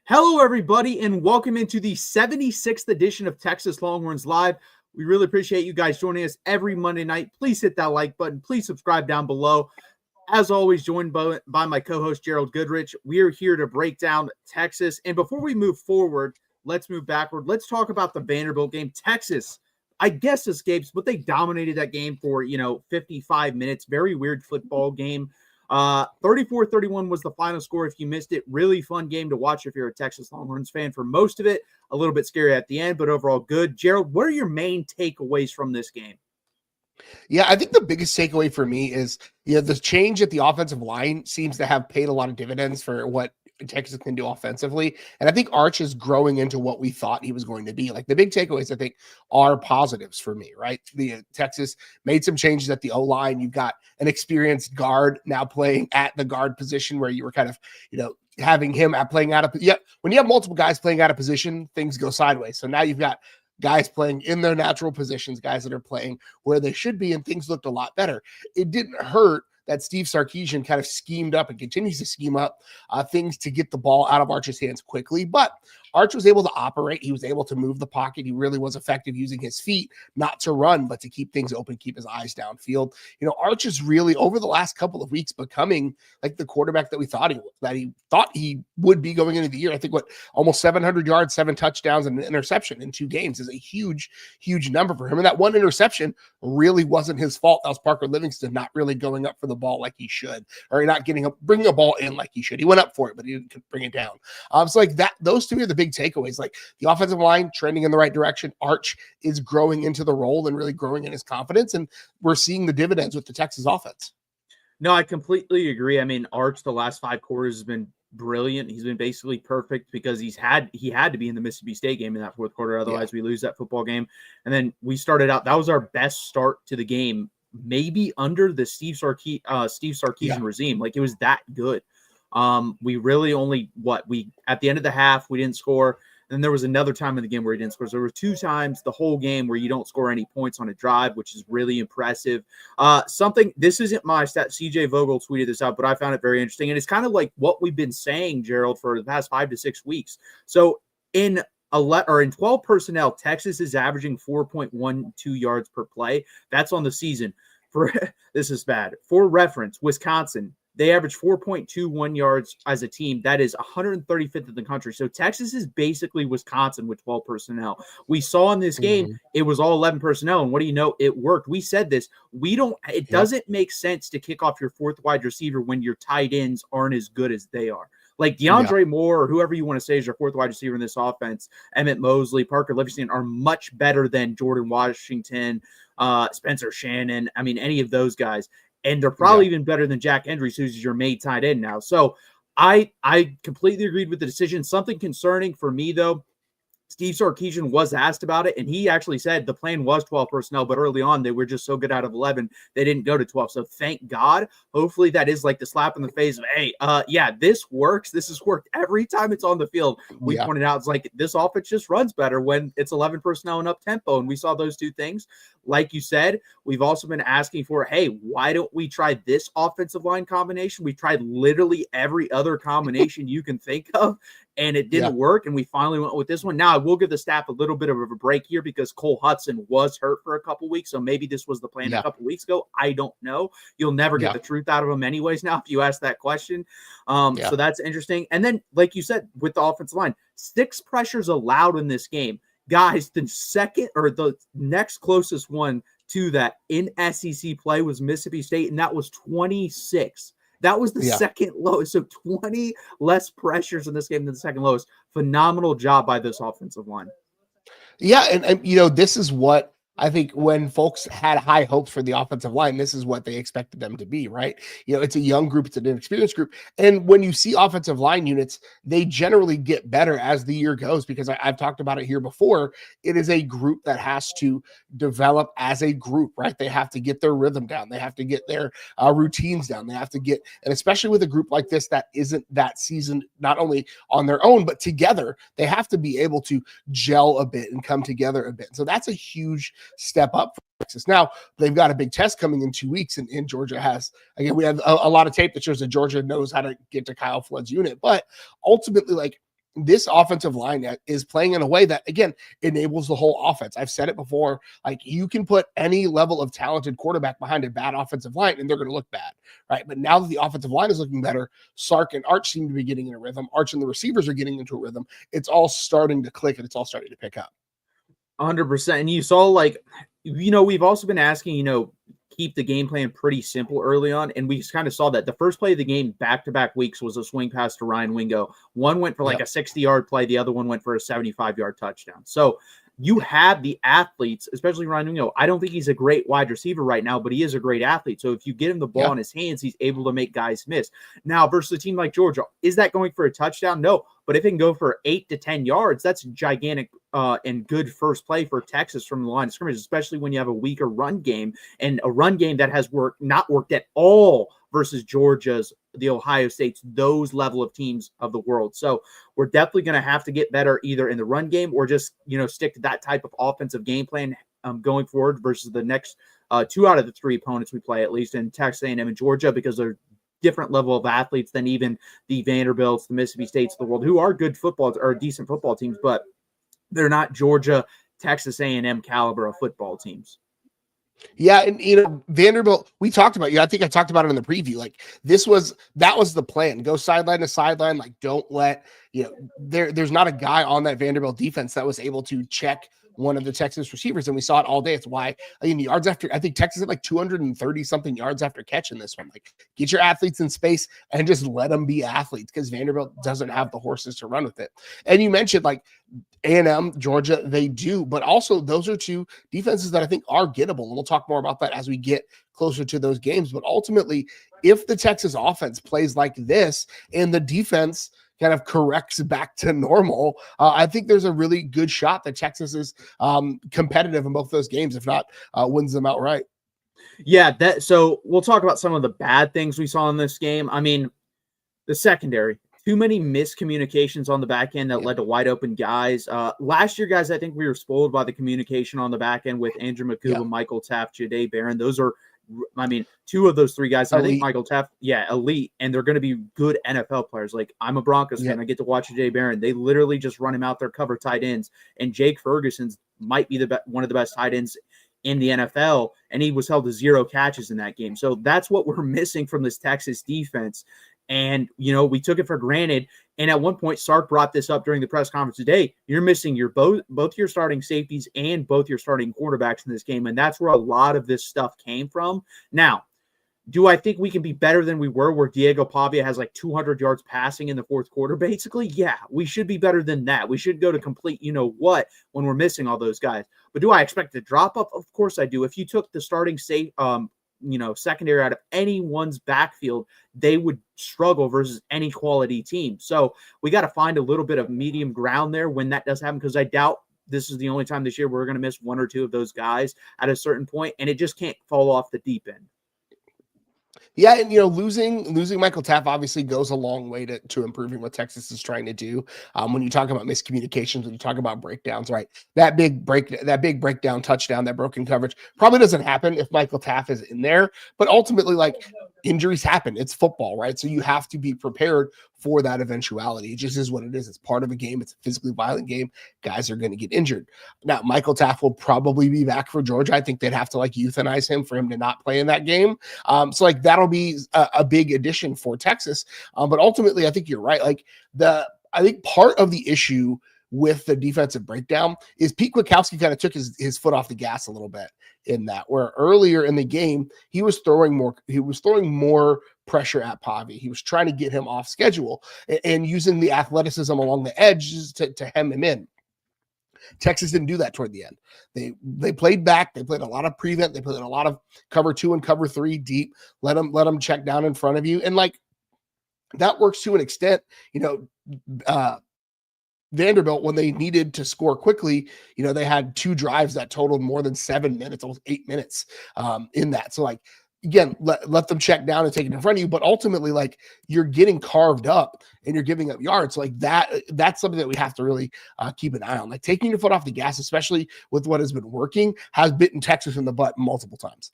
Hello, everybody, and welcome into the 76th edition of Texas Longhorns Live. We really appreciate you guys joining us every Monday night. Please hit that like button. Please subscribe down below. As always, joined by my co-host, Gerald Goodrich. We are here to break down Texas. And before we move forward, let's move backward. Let's talk about the Vanderbilt game. Texas, I guess, escapes, but they dominated that game for, 55 minutes. Very weird football game. 34-31 was the final score. If you missed it, really fun game to watch if you're a Texas Longhorns fan for most of it. A little bit scary at the end, but overall good. Gerald, what are your main takeaways from this game? Yeah, I think the biggest takeaway for me is, the change at the offensive line seems to have paid a lot of dividends for what Texas can do offensively. And I think Arch is growing into what we thought he was going to be. Like, the big takeaways, I think, are positives for me, right? Texas made some changes at the O-line. You've got an experienced guard now playing at the guard position where you were kind of, having him playing out of, when you have multiple guys playing out of position, things go sideways. So now you've got guys playing in their natural positions, guys that are playing where they should be, and things looked a lot better. It didn't hurt that Steve Sarkisian kind of schemed up and continues to scheme up things to get the ball out of Arch's hands quickly. But Arch was able to operate. He was able to move the pocket. He really was effective using his feet, not to run, but to keep things open, keep his eyes downfield. Arch is really, over the last couple of weeks, becoming like the quarterback that he thought he would be going into the year. I think almost 700 yards, 7 touchdowns, and an interception in 2 games is a huge, huge number for him. And that one interception really wasn't his fault. That was Parker Livingston not really going up for the ball like he should, or not bringing a ball in like he should. He went up for it, but he didn't bring it down. So like that, those two are the big takeaways. Like, the offensive line trending in the right direction. Arch is growing into the role and really growing in his confidence, and we're seeing the dividends with the Texas offense. No, I completely agree. I mean, Arch the last 5 quarters has been brilliant. He's been basically perfect because he had to be in the Mississippi State game in that 4th quarter. Otherwise, we lose that football game. And then we started out. That was our best start to the game, maybe under the Steve Sarkisian regime. Like, it was that good. We really only at the end of the half, we didn't score. And then there was another time in the game where he didn't score. So there were 2 times the whole game where you don't score any points on a drive, which is really impressive. This isn't my stat. CJ Vogel tweeted this out, but I found it very interesting. And it's kind of like what we've been saying, Gerald, for the past 5 to 6 weeks. So in 12 personnel, Texas is averaging 4.12 yards per play. That's on the season. This is bad. For reference, Wisconsin, they average 4.21 yards as a team. That is 135th in the country. So Texas is basically Wisconsin with 12 personnel. We saw in this game, it was all 11 personnel. And what do you know? It worked. We said this. It doesn't make sense to kick off your 4th wide receiver when your tight ends aren't as good as they are. Like DeAndre Moore, or whoever you want to say is your 4th wide receiver in this offense, Emmett Mosley, Parker Livingston, are much better than Jordan Washington, Spencer Shannon. I mean, any of those guys. And they're probably even better than Jack Endries, who's your main tight end now. So I completely agreed with the decision. Something concerning for me, though, Steve Sarkisian was asked about it, and he actually said the plan was 12 personnel, but early on they were just so good out of 11, they didn't go to 12. So thank God. Hopefully that is like the slap in the face of, hey, this works. This has worked every time it's on the field. We pointed out, it's like this offense just runs better when it's 11 personnel and up tempo, and we saw those 2 things. Like you said, we've also been asking for, hey, why don't we try this offensive line combination? We tried literally every other combination you can think of, and it didn't work, and we finally went with this one. Now, I will give the staff a little bit of a break here because Cole Hudson was hurt for a couple weeks, so maybe this was the plan a couple weeks ago. I don't know. You'll never get the truth out of him anyways now if you ask that question. So that's interesting. And then, like you said, with the offensive line, 6 pressures allowed in this game. Guys, the next closest one to that in SEC play was Mississippi State, and that was 26. That was the second lowest. So 20 less pressures in this game than the second lowest. Phenomenal job by this offensive line. Yeah, and this is what I think when folks had high hopes for the offensive line, this is what they expected them to be, right? It's a young group, it's an inexperienced group. And when you see offensive line units, they generally get better as the year goes, because I've talked about it here before. It is a group that has to develop as a group, right? They have to get their rhythm down. They have to get their routines down. They have to get, and especially with a group like this that isn't that seasoned, not only on their own, but together, they have to be able to gel a bit and come together a bit. So that's a huge step up for Texas. Now, they've got a big test coming in 2 weeks, and Georgia has, again, we have a lot of tape that shows that Georgia knows how to get to Kyle Flood's unit, but ultimately, like, this offensive line is playing in a way that, again, enables the whole offense. I've said it before, like you can put any level of talented quarterback behind a bad offensive line and they're going to look bad, right? But now that the offensive line is looking better, Sark and Arch seem to be getting in a rhythm. Arch and the receivers are getting into a rhythm. It's all starting to click and it's all starting to pick up. 100%. And you saw, like, we've also been asking, keep the game plan pretty simple early on. And we kind of saw that the first play of the game back-to-back weeks was a swing pass to Ryan Wingo. One went for like a 60-yard play. The other one went for a 75-yard touchdown. So you have the athletes, especially Ryan Wingo. I don't think he's a great wide receiver right now, but he is a great athlete. So if you get him the ball in his hands, he's able to make guys miss. Now, versus a team like Georgia, is that going for a touchdown? No. But if it can go for 8 to 10 yards, that's gigantic and good first play for Texas from the line of scrimmage, especially when you have a weaker run game and a run game that has not worked at all versus Georgia's, the Ohio States, those level of teams of the world. So we're definitely going to have to get better either in the run game or just, stick to that type of offensive game plan going forward versus the next 2 out of the 3 opponents we play, at least in Texas A&M and Georgia, because they're different level of athletes than even the Vanderbilts, the Mississippi States of the world, who are good football or decent football teams, but they're not Georgia, Texas A&M caliber of football teams. Yeah, and Vanderbilt, we talked about, I think I talked about it in the preview. Like that was the plan. Go sideline to sideline. Like don't let, there's not a guy on that Vanderbilt defense that was able to check one of the Texas receivers, and we saw it all day. It's why yards after, I think Texas had like 230 something yards after catching this one. Like get your athletes in space and just let them be athletes, because Vanderbilt doesn't have the horses to run with it. And you mentioned like A&M, Georgia, they do, but also those are 2 defenses that I think are gettable. And we'll talk more about that as we get closer to those games. But ultimately, if the Texas offense plays like this and the defense kind of corrects back to normal, I think there's a really good shot that Texas is competitive in both those games, if not wins them outright. Yeah, so we'll talk about some of the bad things we saw in this game. I mean, the secondary, too many miscommunications on the back end that led to wide open guys. Last year, guys, I think we were spoiled by the communication on the back end with Andrew McCuba, Michael Taft, Jahdae Barron. Those are, 2 of those 3 guys. I think Michael Taft, elite, and they're going to be good NFL players. Like, I'm a Broncos fan. I get to watch Jahdae Barron. They literally just run him out there, cover tight ends. And Jake Ferguson's might be one of the best tight ends in the NFL, and he was held to 0 catches in that game. So that's what we're missing from this Texas defense. And, we took it for granted. And at one point, Sark brought this up during the press conference today. You're missing both your starting safeties and both your starting quarterbacks in this game. And that's where a lot of this stuff came from. Now, do I think we can be better than we were, where Diego Pavia has like 200 yards passing in the fourth quarter? Basically, yeah, we should be better than that. We should go to complete, what, when we're missing all those guys. But do I expect a drop up? Of course I do. If you took the starting secondary out of anyone's backfield, they would struggle versus any quality team. So we got to find a little bit of medium ground there when that does happen, because I doubt this is the only time this year we're going to miss 1 or 2 of those guys at a certain point, and it just can't fall off the deep end. Yeah, and losing Michael Taft obviously goes a long way to improving what Texas is trying to do. When you talk about miscommunications, when you talk about breakdowns, right? That big breakdown touchdown, that broken coverage probably doesn't happen if Michael Taft is in there. But ultimately, like, injuries happen. It's football, right? So you have to be prepared for that eventuality. It just is what it is. It's part of a game. It's a physically violent game. Guys are going to get injured. Now, Michael Taft will probably be back for Georgia. I think they'd have to euthanize him for him to not play in that game. So that'll be a big addition for Texas. But ultimately, I think you're right. I think part of the issue with the defensive breakdown is Pete Kwiatkowski kind of took his foot off the gas a little bit in that, where earlier in the game, he was throwing more pressure at Pavia. He was trying to get him off schedule and using the athleticism along the edges to hem him in. Texas didn't do that toward the end. They played back. They played a lot of prevent. They played a lot of cover 2 and cover 3 deep. Let them check down in front of you. And that works to an extent. Vanderbilt, when they needed to score quickly, they had 2 drives that totaled more than 7 minutes, almost 8 minutes in that. So again, let them check down and take it in front of you. But ultimately, you're getting carved up and you're giving up yards. So that's something that we have to really keep an eye on. Taking your foot off the gas, especially with what has been working, has bitten Texas in the butt multiple times.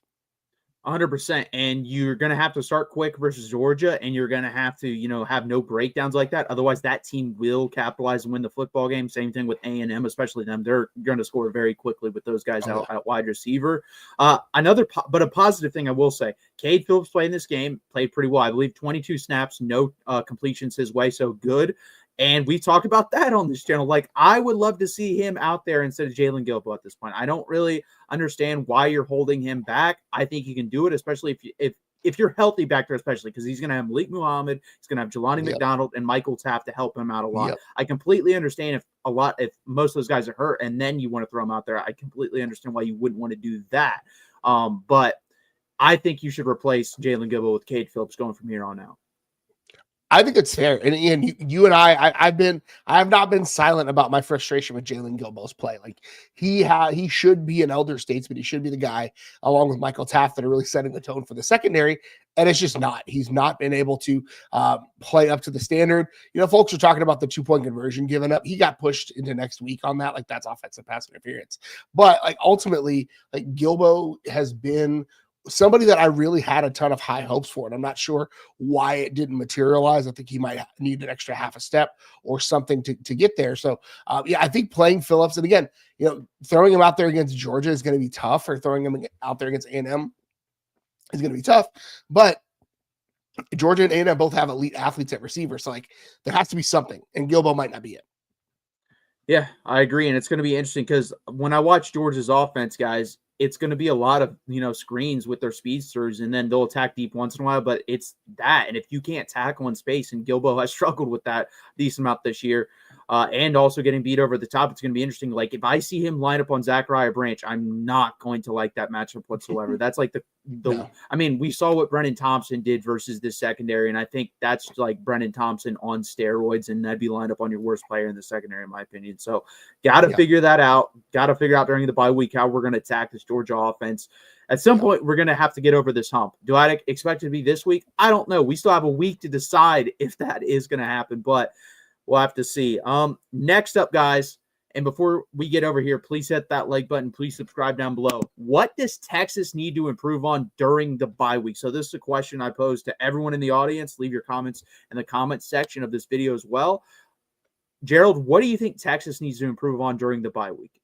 100%. And you're going to have to start quick versus Georgia, and you're going to have to, have no breakdowns like that. Otherwise, that team will capitalize and win the football game. Same thing with A&M, especially them. They're going to score very quickly with those guys out at wide receiver. But a positive thing I will say, Cade Phillips played in this game, played pretty well. I believe 22 snaps, no completions his way, so good. And we talked about that on this channel. Like, I would love to see him out there instead of Jalen Gilbo at this point. I don't really understand why you're holding him back. I think he can do it, especially if you're healthy back there, especially because he's going to have Malik Muhammad, he's going to have Jelani McDonald and Michael Taft to help him out a lot. I completely understand if most of those guys are hurt and then you want to throw them out there. I completely understand why you wouldn't want to do that. But I think you should replace Jalen Gilbo with Cade Phillips going from here on out. I think it's fair. And you and I have not been silent about my frustration with Jalen Gilbo's play. Like he should be an elder statesman. He should be the guy along with Michael Taft that are really setting the tone for the secondary. And it's just not. He's not been able to play up to the standard. Folks are talking about the 2-point conversion given up. He got pushed into next week on that. Like, that's offensive pass interference. But ultimately, Gilbo has been somebody that I really had a ton of high hopes for, and I'm not sure why it didn't materialize. I think he might need an extra half a step or something to get there. So, I think playing Phillips, and again, throwing him out there against Georgia is going to be tough, or throwing him out there against A&M is going to be tough. But Georgia and A&M both have elite athletes at receiver, so there has to be something, and Gilbo might not be it. Yeah, I agree, and it's going to be interesting because when I watch Georgia's offense, guys, it's going to be a lot of, screens with their speedsters, and then they'll attack deep once in a while, but it's that. And if you can't tackle in space, and Gilbo has struggled with that decent amount this year, and also getting beat over the top, it's going to be interesting. Like, if I see him line up on Zachariah Branch, I'm not going to like that matchup whatsoever. That's like I mean, we saw what Brennan Thompson did versus this secondary, and I think that's like Brennan Thompson on steroids, and that'd be lined up on your worst player in the secondary, in my opinion. So, got to figure that out. Got to figure out during the bye week how we're going to attack this Georgia offense. At some point, we're going to have to get over this hump. Do I expect it to be this week? I don't know. We still have a week to decide if that is going to happen, but we'll have to see. Next up, guys, and before we get over here, please hit that like button. Please subscribe down below. What does Texas need to improve on during the bye week? So this is a question I pose to everyone in the audience. Leave your comments in the comment section of this video as well. Gerald, what do you think Texas needs to improve on during the bye week?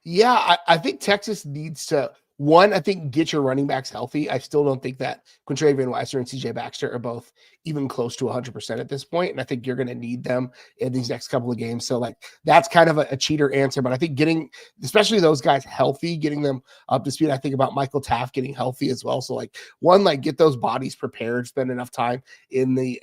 Yeah, I think Texas needs to, one, I think get your running backs healthy. I still don't think that Quintravian Weiser and CJ Baxter are both even close to 100% at this point. And I think you're going to need them in these next couple of games. So that's kind of a cheater answer, but I think getting, especially those guys healthy, getting them up to speed. I think about Michael Taft getting healthy as well. So one, get those bodies prepared, spend enough time in the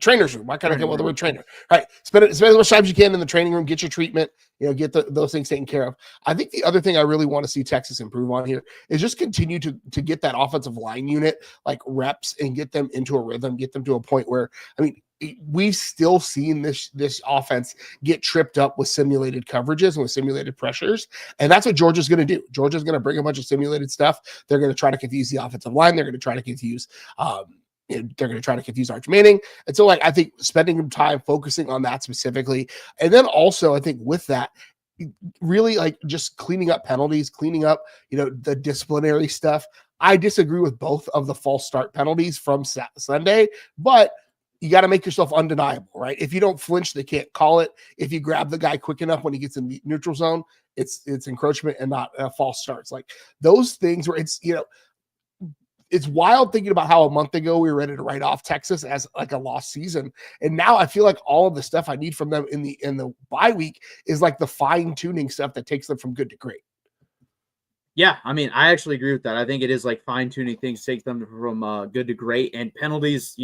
trainer's room. Why can't I come up with the word trainer? Right. Spend as much time as you can in the training room, get your treatment, get those things taken care of. I think the other thing I really want to see Texas improve on here is just continue to get that offensive line unit reps and get them into a rhythm, get them to a point where, we've still seen this offense get tripped up with simulated coverages and with simulated pressures. And that's what Georgia's going to do. Georgia's going to bring a bunch of simulated stuff. They're going to try to confuse the offensive line. They're going to try to confuse, Arch Manning. And so I think spending time focusing on that specifically. And then also I think with that, really just cleaning up penalties, cleaning up, the disciplinary stuff. I disagree with both of the false start penalties from Sunday, but you got to make yourself undeniable, right? If you don't flinch, they can't call it. If you grab the guy quick enough when he gets in the neutral zone, it's encroachment and not false starts. Those things where it's wild thinking about how a month ago we were ready to write off Texas as a lost season. And now I feel like all of the stuff I need from them in the bye week is the fine tuning stuff that takes them from good to great. Yeah, I actually agree with that. I think it is fine tuning things, take them from good to great, and penalties,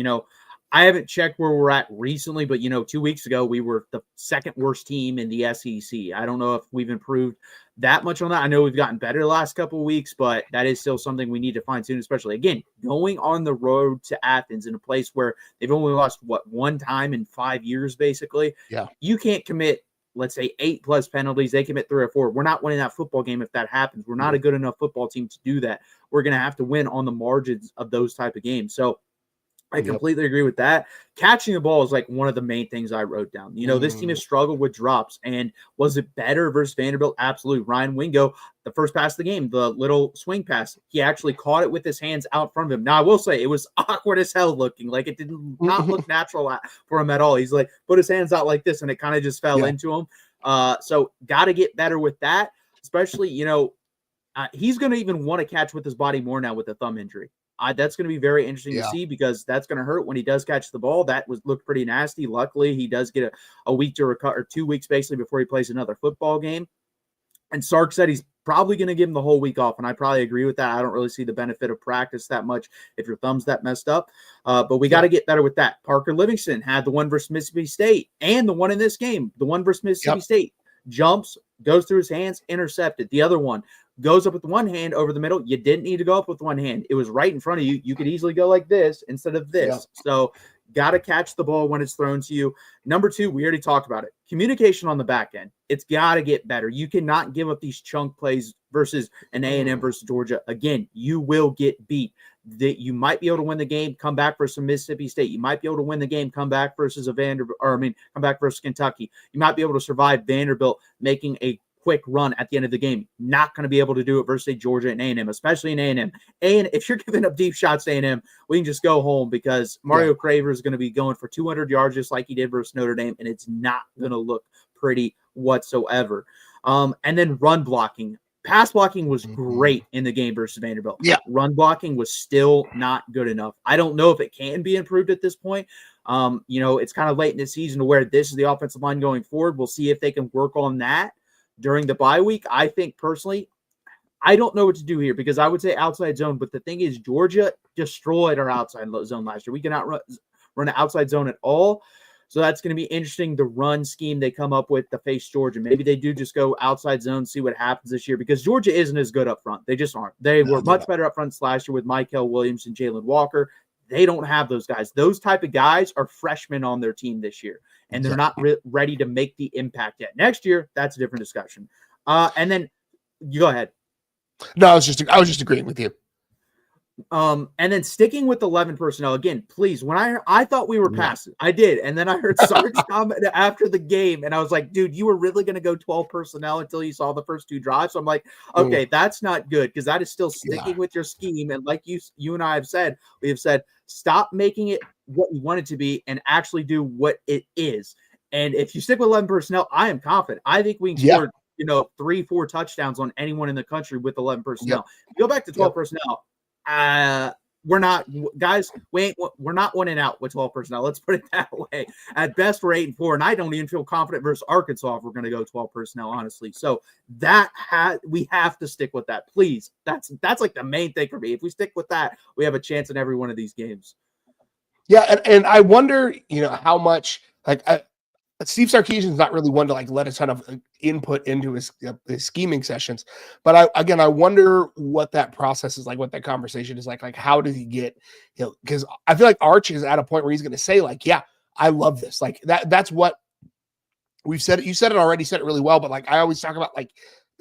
I haven't checked where we're at recently, but 2 weeks ago we were the second worst team in the SEC. I don't know if we've improved that much on that. I know we've gotten better the last couple of weeks, but that is still something we need to fine tune, especially again, going on the road to Athens in a place where they've only lost one time in 5 years, basically. Yeah. You can't commit, let's say 8+ penalties. They commit 3 or 4. We're not winning that football game if that happens. We're not a good enough football team to do that. We're going to have to win on the margins of those type of games. So I completely agree with that. Catching the ball is like one of the main things I wrote down. This team has struggled with drops, and was it better versus Vanderbilt? Absolutely. Ryan Wingo, the first pass of the game, the little swing pass, he actually caught it with his hands out front of him. Now, I will say it was awkward as hell looking. Like, it did not look natural for him at all. He's like, put his hands out like this, and it kind of just fell into him. So got to get better with that, especially, he's going to even want to catch with his body more now with the thumb injury. That's going to be very interesting to see, because that's going to hurt when he does catch the ball. That looked pretty nasty. Luckily, he does get a week to recover, or 2 weeks basically, before he plays another football game. And Sark said he's probably going to give him the whole week off, and I probably agree with that. I don't really see the benefit of practice that much if your thumb's that messed up. But we got to get better with that. Parker Livingston had the one versus Mississippi State and the one in this game, the one versus Mississippi State. Jumps, goes through his hands, intercepted. The other one goes up with one hand over the middle. You didn't need to go up with one hand. It was right in front of you. You could easily go like this instead of this. So got to catch the ball when it's thrown to you. Number 2, we already talked about it. Communication on the back end. It's got to get better. You cannot give up these chunk plays versus an A&M versus Georgia. Again, you will get beat. That you might be able to win the game, come back versus Mississippi State. You might be able to win the game, come back versus come back versus Kentucky. You might be able to survive Vanderbilt making a quick run at the end of the game. Not going to be able to do it versus Georgia and A&M, especially in A&M. And if you're giving up deep shots to A&M, we can just go home, because Mario Craver is going to be going for 200 yards just like he did versus Notre Dame, and it's not going to look pretty whatsoever. And then run blocking. Pass blocking was great in the game versus Vanderbilt. Run blocking was still not good enough. I don't know if it can be improved at this point. It's kind of late in the season to where this is the offensive line going forward. We'll see if they can work on that during the bye week. I think personally, I don't know what to do here, because I would say outside zone, but the thing is, Georgia destroyed our outside zone last year. We cannot run an outside zone at all. So that's going to be interesting, the run scheme they come up with to face Georgia. Maybe they do just go outside zone, see what happens this year, because Georgia isn't as good up front. They just aren't. They were much better up front last year with Michael Williams and Jalen Walker. They don't have those guys. Those type of guys are freshmen on their team this year, and they're not ready to make the impact yet. Next year, that's a different discussion. And then you go ahead. No, I was just agreeing with you. And then sticking with 11 personnel again, please. When I thought we were past it, I did, and then I heard Sark's comment after the game, and I was like, dude, you were really going to go 12 personnel until you saw the first 2 drives. So I'm like, okay, that's not good, because that is still sticking with your scheme. And like you and I have said, we have said, stop making it what you want it to be and actually do what it is. And if you stick with 11 personnel, I am confident. I think we can score 3-4 touchdowns on anyone in the country with 11 personnel. Go back to 12 personnel. We're not, guys. We're not winning out with 12 personnel. Let's put it that way. At best, we're 8-4, and I don't even feel confident versus Arkansas if we're going to go 12 personnel, honestly. So we have to stick with that, please. That's like the main thing for me. If we stick with that, we have a chance in every one of these games. Yeah, and I wonder, how much Steve Sarkisian's not really one to let a ton of input into his scheming sessions, but I wonder what that process is like, what that conversation is like how does he get, because I feel like Arch is at a point where he's going to say yeah, I love this. That's what we've said. You said it already, said it really well, but I always talk about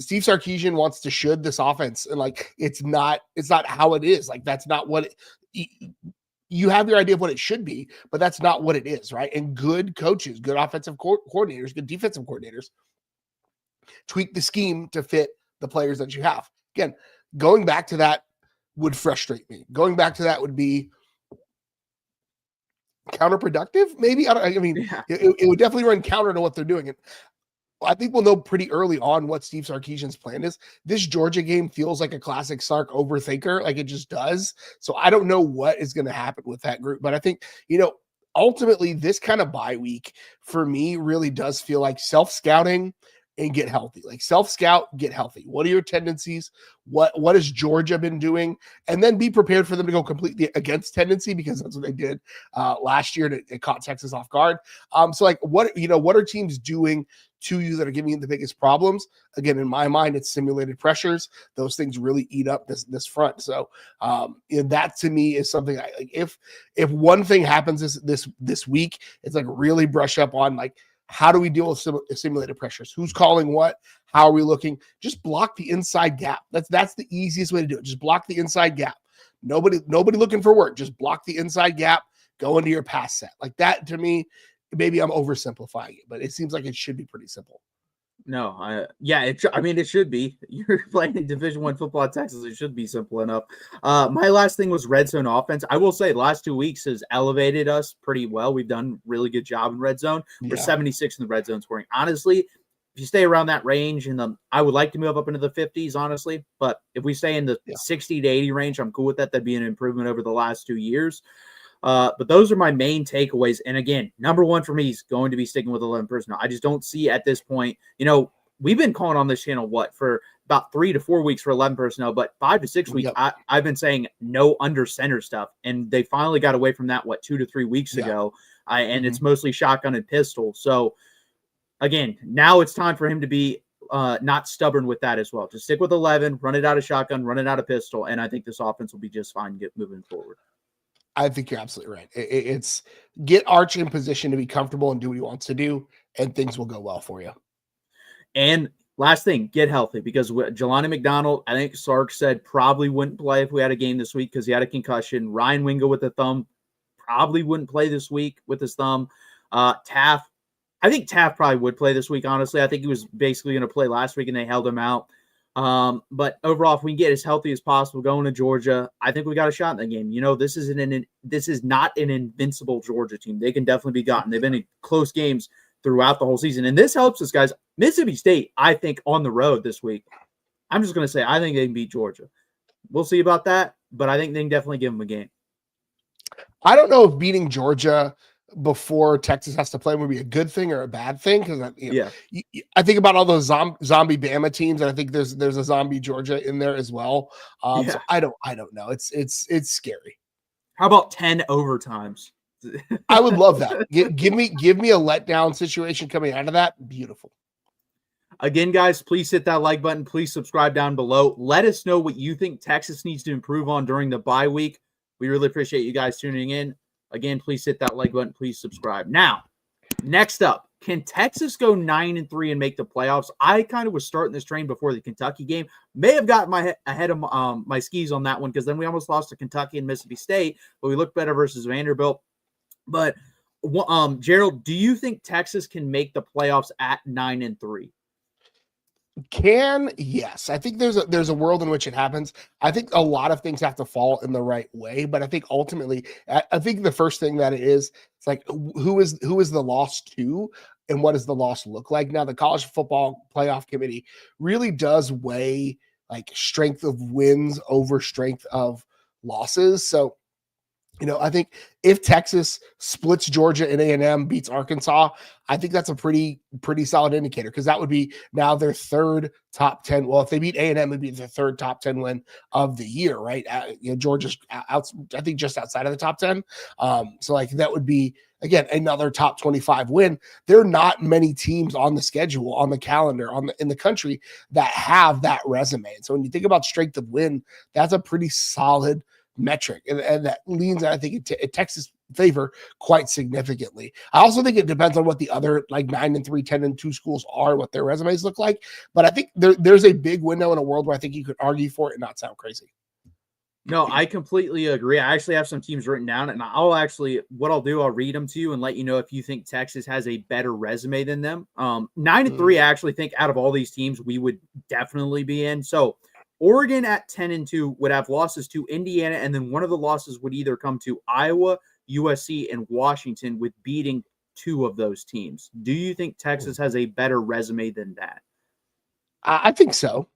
Steve Sarkisian wants to should this offense, and it's not how it is. That's not what you have your idea of what it should be, but that's not what it is, right? And good coaches, good offensive coordinators, good defensive coordinators tweak the scheme to fit the players that you have. Again, going back to that would frustrate me. Going back to that would be counterproductive, maybe. It would definitely run counter to what they're doing. And I think we'll know pretty early on what Steve Sarkisian's plan is. This Georgia game feels like a classic Sark overthinker, it just does. So I don't know what is going to happen with that group. But I think, ultimately this kind of bye week for me really does feel like self-scouting and get healthy. Self-scout, get healthy. What are your tendencies? What has Georgia been doing? And then be prepared for them to go completely against tendency, because that's what they did last year. It caught Texas off guard. So what are teams doing to you that are giving you the biggest problems? Again, in my mind, it's simulated pressures. Those things really eat up this front. So that to me is something if one thing happens this week, it's really brush up on how do we deal with simulated pressures? Who's calling what? How are we looking? Just block the inside gap. That's the easiest way to do it. Just block the inside gap. Nobody looking for work. Just block the inside gap go into your pass set. Like that to me, maybe I'm oversimplifying it, but it seems like it should be pretty simple. No, I mean, it should be. You're playing Division I football at Texas. It should be simple enough. My last thing was red zone offense. I will say the last 2 weeks has elevated us pretty well. We've done a really good job in red zone. We're 76 in the red zone scoring. Honestly, if you stay around that range, I would like to move up into the 50s, honestly. But if we stay in the 60 to 80 range, I'm cool with that. That'd be an improvement over the last 2 years. But those are my main takeaways. And again, number one for me is going to be sticking with 11 personnel. I just don't see at this point, we've been calling on this channel, for about 3 to 4 weeks for 11 personnel, but 5 to 6 weeks, I've been saying no under center stuff. And they finally got away from that, 2 to 3 weeks ago. And it's mostly shotgun and pistol. So again, now it's time for him to be not stubborn with that as well. Just stick with 11, run it out of shotgun, run it out of pistol. And I think this offense will be just fine moving forward. I think you're absolutely right. It's get Arch in position to be comfortable and do what he wants to do, and things will go well for you. And last thing, get healthy, because Jelani McDonald, I think Sark said, probably wouldn't play if we had a game this week because he had a concussion. Ryan Wingo with the thumb probably wouldn't play this week with his thumb. Taft, I think Taft probably would play this week, honestly. I think he was basically going to play last week and they held him out. But overall, if we can get as healthy as possible going to Georgia, I think we got a shot in the game. This is not an invincible Georgia team. They can definitely be gotten. They've been in close games throughout the whole season, and this helps us, guys. Mississippi State, I think, on the road this week, I'm just going to say I think they can beat Georgia. We'll see about that, but I think they can definitely give them a game. I don't know if beating Georgia before Texas has to play would be a good thing or a bad thing, because I think about all those zombie Bama teams, and I think there's a zombie Georgia in there as well. So I don't know. It's scary. How about 10 overtimes? I would love that. Give me a letdown situation coming out of that. Beautiful. Again, guys, please hit that like button. Please subscribe down below. Let us know what you think Texas needs to improve on during the bye week. We really appreciate you guys tuning in. Again, please hit that like button. Please subscribe. Now, next up, can Texas go 9-3 and make the playoffs? I kind of was starting this train before the Kentucky game. May have gotten ahead of my skis on that one, because then we almost lost to Kentucky and Mississippi State, but we looked better versus Vanderbilt. But Gerald, do you think Texas can make the playoffs at 9-3? Yes. I think there's a world in which it happens. I think a lot of things have to fall in the right way, but I think ultimately, I think the first thing that it's like, who is the loss to, and what does the loss look like? Now, the College Football Playoff Committee really does weigh like strength of wins over strength of losses. So, I think if Texas splits Georgia and A&M, beats Arkansas, I think that's a pretty solid indicator, because that would be now their third top 10. Well, if they beat A&M, it'd be their third top 10 win of the year, right? Georgia's out, I think, just outside of the top 10. So like that would be, again, another top 25 win. There are not many teams on the schedule, on the calendar, in the country that have that resume. And so when you think about strength of win, that's a pretty solid metric, and that leans, I think, in Texas' favor quite significantly. I also think it depends on what the other 9-3, 10-2 schools are, what their resumes look like. But I think there's a big window in a world where I think you could argue for it and not sound crazy. No, I completely agree. I actually have some teams written down, and I'll read them to you and let you know if you think Texas has a better resume than them. 9-3, I actually think out of all these teams, we would definitely be in. So Oregon at 10-2 would have losses to Indiana, and then one of the losses would either come to Iowa, USC, and Washington, with beating two of those teams. Do you think Texas has a better resume than that? I think so.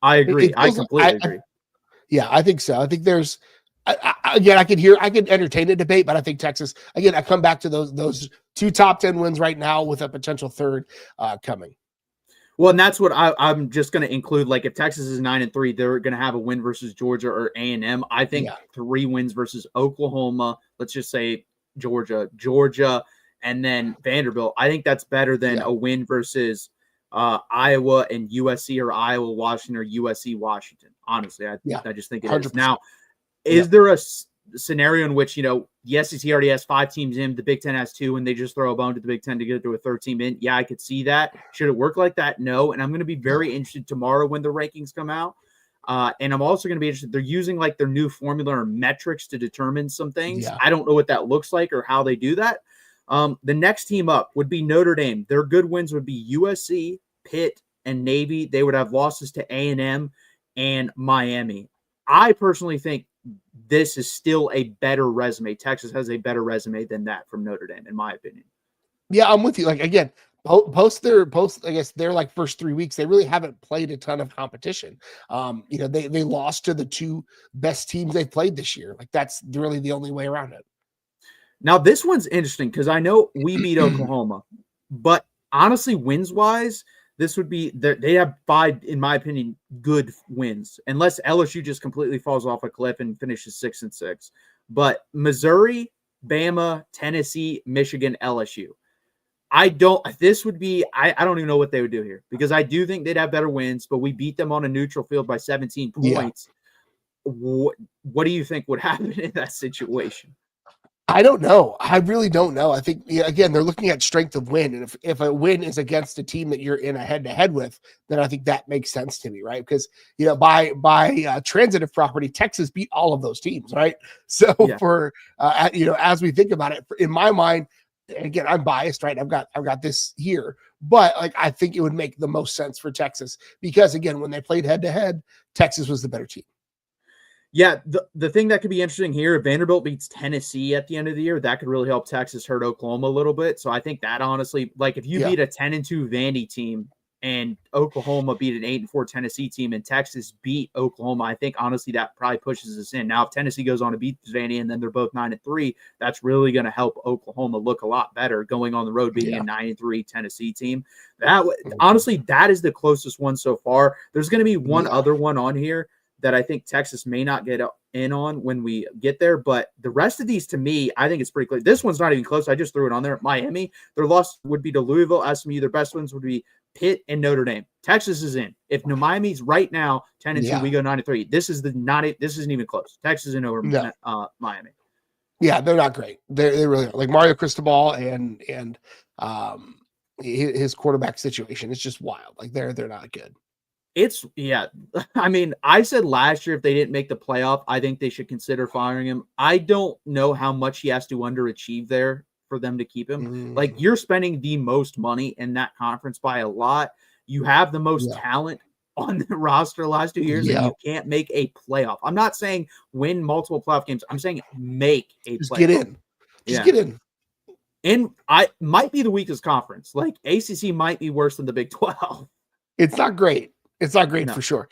I agree. I completely agree. Yeah, I think so. I think there's again, I could entertain a debate, but I think Texas, again, I come back to those two top 10 wins right now with a potential third coming. Well, and that's what I'm just going to include. Like, if Texas is 9-3, they're going to have a win versus Georgia or A&M. I think 3 wins versus Oklahoma. Let's just say Georgia, and then Vanderbilt. I think that's better than a win versus Iowa and USC, or Iowa, Washington, or USC, Washington. Honestly, I just think it 100%. Is. Now, is there a scenario in which, the SEC already has 5 teams in, the Big Ten has 2, and they just throw a bone to the Big Ten to get to a third team in? Yeah, I could see that. Should it work like that? No. And I'm going to be very interested tomorrow when the rankings come out. And I'm also going to be interested. They're using like their new formula or metrics to determine some things. Yeah. I don't know what that looks like or how they do that. The next team up would be Notre Dame. Their good wins would be USC, Pitt, and Navy. They would have losses to A&M and Miami. I personally think this is still a better resume. Texas has a better resume than that from Notre Dame, in my opinion. Yeah, I'm with you. Like again, post I guess their like first 3 weeks, they really haven't played a ton of competition. They lost to the two best teams they've played this year. Like that's really the only way around it. Now this one's interesting because I know we beat Oklahoma, but honestly, wins wise, this would be they have 5, in my opinion, good wins, unless LSU just completely falls off a cliff and finishes 6-6. But Missouri, Bama, Tennessee, Michigan, LSU. I don't even know what they would do here because I do think they'd have better wins, but we beat them on a neutral field by 17 points. Yeah. What do you think would happen in that situation? I don't know. I really don't know. I think, again, they're looking at strength of win. And if a win is against a team that you're in a head-to-head with, then I think that makes sense to me, right? Because, by transitive property, Texas beat all of those teams, right? So as we think about it, in my mind, again, I'm biased, right? I've got this here, but like I think it would make the most sense for Texas because, again, when they played head-to-head, Texas was the better team. Yeah, the thing that could be interesting here, if Vanderbilt beats Tennessee at the end of the year, that could really help Texas hurt Oklahoma a little bit. So I think that honestly, like if you beat a 10-2 Vandy team and Oklahoma beat an 8-4 Tennessee team and Texas beat Oklahoma, I think honestly that probably pushes us in. Now, if Tennessee goes on to beat Vandy and then they're both 9-3, that's really going to help Oklahoma look a lot better going on the road beating a 9-3 Tennessee team. Honestly, that is the closest one so far. There's going to be one other one on here that I think Texas may not get in on when we get there. But the rest of these, to me, I think it's pretty clear. This one's not even close. I just threw it on there. Miami, their loss would be to Louisville. SMU, their best ones would be Pitt and Notre Dame. Texas is in. If Miami's right now 10-2, we go 9-3. This isn't even close. Texas is in over Miami. Yeah, they're not great. They really are. Like Mario Cristobal and his quarterback situation is just wild. Like they're not good. I mean, I said last year if they didn't make the playoff, I think they should consider firing him. I don't know how much he has to underachieve there for them to keep him. Like you're spending the most money in that conference by a lot. You have the most talent on the roster the last 2 years and you can't make a playoff. I'm not saying win multiple playoff games. I'm saying make a playoff. Get in. Get in. And I might be the weakest conference. Like ACC might be worse than the Big 12. It's not great. It's not great for sure.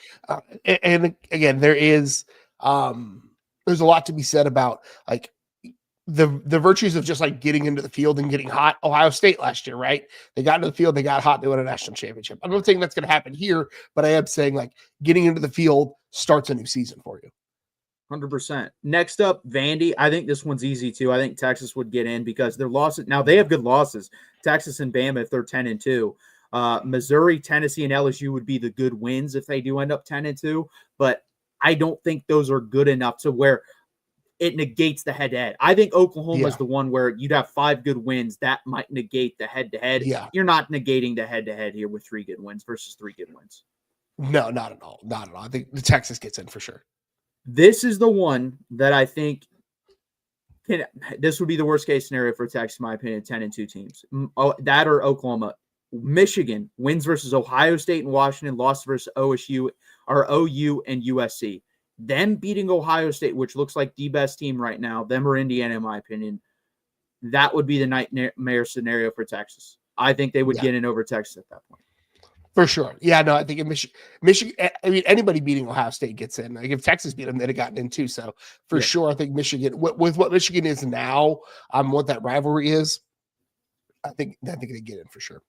And again, there's a lot to be said about like the virtues of just like getting into the field and getting hot. Ohio State last year, right? They got into the field, they got hot, they won a national championship. I'm not saying that's going to happen here, but I am saying like getting into the field starts a new season for you. 100%. Next up, Vandy. I think this one's easy too. I think Texas would get in because their losses. Now they have good losses. Texas and Bama if they're 10-2. Missouri, Tennessee, and LSU would be the good wins if they do end up 10-2, but I don't think those are good enough to where it negates the head-to-head. I think Oklahoma is the one where you'd have 5 good wins. That might negate the head-to-head. Yeah. You're not negating the head-to-head here with 3 good wins versus 3 good wins. No, not at all. Not at all. I think the Texas gets in for sure. This is the one that I think this would be the worst case scenario for Texas, in my opinion, 10-2 teams. That or Oklahoma. Michigan wins versus Ohio State and Washington, loss versus OU and USC. Them beating Ohio State, which looks like the best team right now, them or Indiana, in my opinion, that would be the nightmare scenario for Texas. I think they would get in over Texas at that point. For sure. Yeah, no, I think in Michigan, I mean, anybody beating Ohio State gets in. Like if Texas beat them, they'd have gotten in too. So for sure, I think Michigan, with what Michigan is now, what that rivalry is, I think they get in for sure.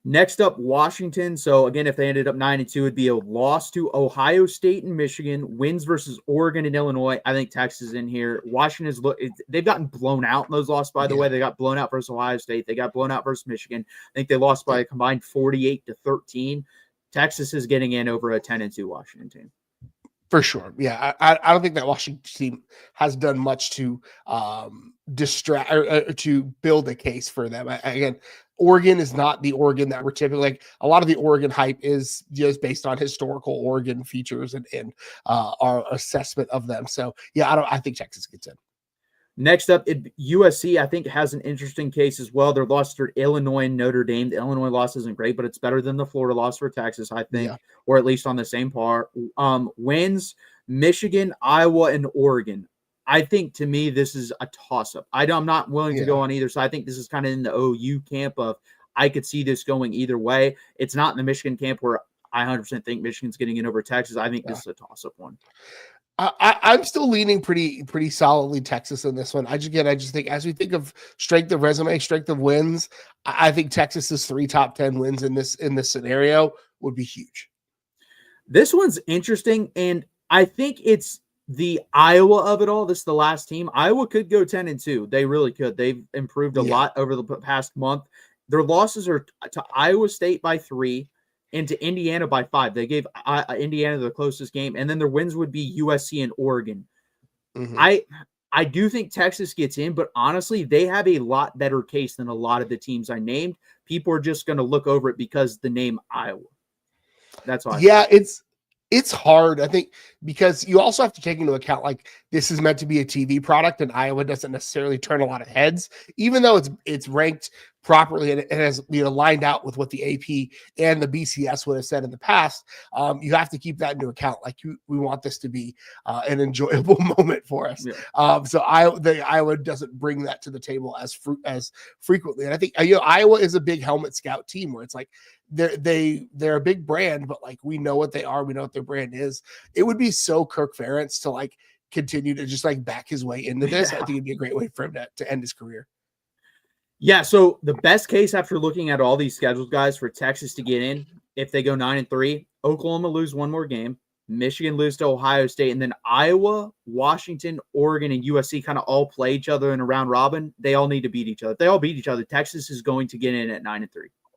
Next up, Washington. So again, if they ended up 9-2, it'd be a loss to Ohio State and Michigan, wins versus Oregon and Illinois. I think Texas is in here. Washington's they've gotten blown out in those losses, by the way. They got blown out versus Ohio State. They got blown out versus Michigan. I think they lost by a combined 48-13. Texas is getting in over a 10-2 Washington team. For sure. Yeah. I don't think that Washington team has done much to distract or to build a case for them. Again, Oregon is not the Oregon that we're typically like. A lot of the Oregon hype is just based on historical Oregon features and our assessment of them. So yeah, I think Texas gets in. Next up, USC, I think, has an interesting case as well. Their loss to Illinois and Notre Dame. The Illinois loss isn't great, but it's better than the Florida loss for Texas, I think, or at least on the same par. Wins Michigan, Iowa, and Oregon. I think, to me, this is a toss-up. I'm not willing to go on either side. I think this is kind of in the OU camp of I could see this going either way. It's not in the Michigan camp where I 100% think Michigan's getting in over Texas. I think this is a toss-up one. I'm still leaning pretty solidly Texas in this one. I just think as we think of strength of resume, strength of wins, I think Texas's 3 top 10 wins in this scenario would be huge. This one's interesting, and I think it's the Iowa of it all. This is the last team. Iowa could go 10-2. They really could. They've improved a lot over the past month. Their losses are to Iowa State by 3. And to Indiana by 5. They gave Indiana the closest game. And then their wins would be USC and Oregon. Mm-hmm. I do think Texas gets in, but honestly, they have a lot better case than a lot of the teams I named. People are just going to look over it because the name Iowa. That's all. Yeah, it's hard, I think, because you also have to take into account, like, this is meant to be a TV product, and Iowa doesn't necessarily turn a lot of heads, even though it's ranked properly and it has lined out with what the AP and the BCS would have said in the past. You have to keep that into account. Like, we want this to be an enjoyable moment for us. Yeah. So Iowa doesn't bring that to the table as frequently. And I think Iowa is a big helmet scout team where it's like they're a big brand, but like we know what they are, we know what their brand is. It would be so Kirk Ferentz to like continue to just like back his way into this. I think it'd be a great way for him to end his career. Yeah, so the best case after looking at all these schedules, guys, for Texas to get in, if they go 9-3, Oklahoma lose one more game, Michigan lose to Ohio State, and then Iowa, Washington, Oregon, and USC kind of all play each other in a round robin. They all need to beat each other. If they all beat each other, Texas is going to get in at 9-3.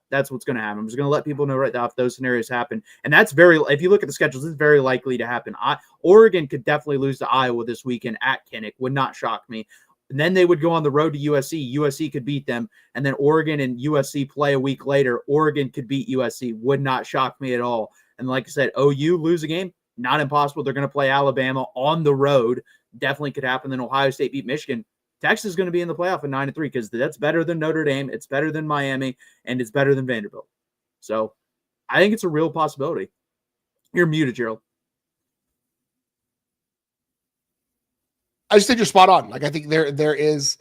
That's what's going to happen. I'm just going to let people know right now if those scenarios happen. And that's if you look at the schedules, it's very likely to happen. Oregon could definitely lose to Iowa this weekend at Kinnick. Would not shock me. And then they would go on the road to USC. USC could beat them. And then Oregon and USC play a week later. Oregon could beat USC. Would not shock me at all. And like I said, OU lose a game. Not impossible. They're going to play Alabama on the road. Definitely could happen. Then Ohio State beat Michigan. Texas is going to be in the playoff at 9-3 because that's better than Notre Dame. It's better than Miami. And it's better than Vanderbilt. So I think it's a real possibility. You're muted, Gerald. I just think you're spot on. Like, I think there is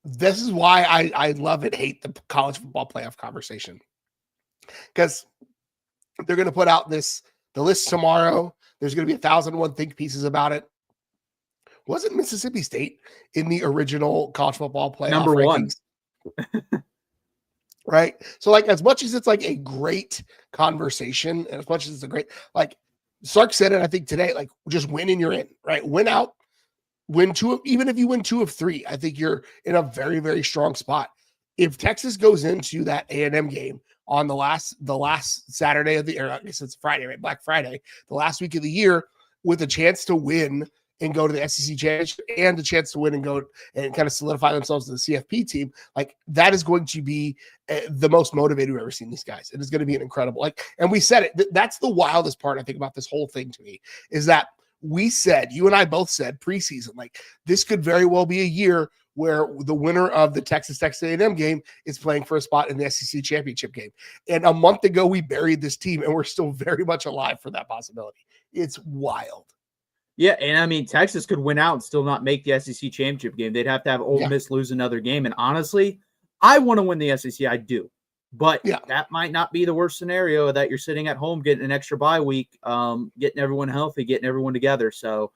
this is why I love and hate the college football playoff conversation. Because they're going to put out the list tomorrow. There's going to be 1,001 think pieces about it. Wasn't Mississippi State in the original college football playoff number rankings? 1? Right. So like, as much as it's like a great conversation and as much as it's a great, like Sark said it, I think today, like just win and you're in, right? Win out, win 2, even if you win 2 of 3, I think you're in a very, very strong spot. If Texas goes into that A&M game on the last Saturday of the, or I guess it's Friday, right? Black Friday, the last week of the year, with a chance to win and go to the SEC championship and a chance to win and go and kind of solidify themselves as the CFP team, like that is going to be the most motivated we've ever seen these guys. It is going to be an incredible, like, and we said it, that's the wildest part I think about this whole thing to me is that we said, you and I both said preseason, like this could very well be a year where the winner of the Texas A&M game is playing for a spot in the SEC championship game. And a month ago, we buried this team and we're still very much alive for that possibility. It's wild. Yeah, and I mean, Texas could win out and still not make the SEC championship game. They'd have to have Ole Miss lose another game. And honestly, I want to win the SEC. I do. But that might not be the worst scenario that you're sitting at home getting an extra bye week, getting everyone healthy, getting everyone together. So,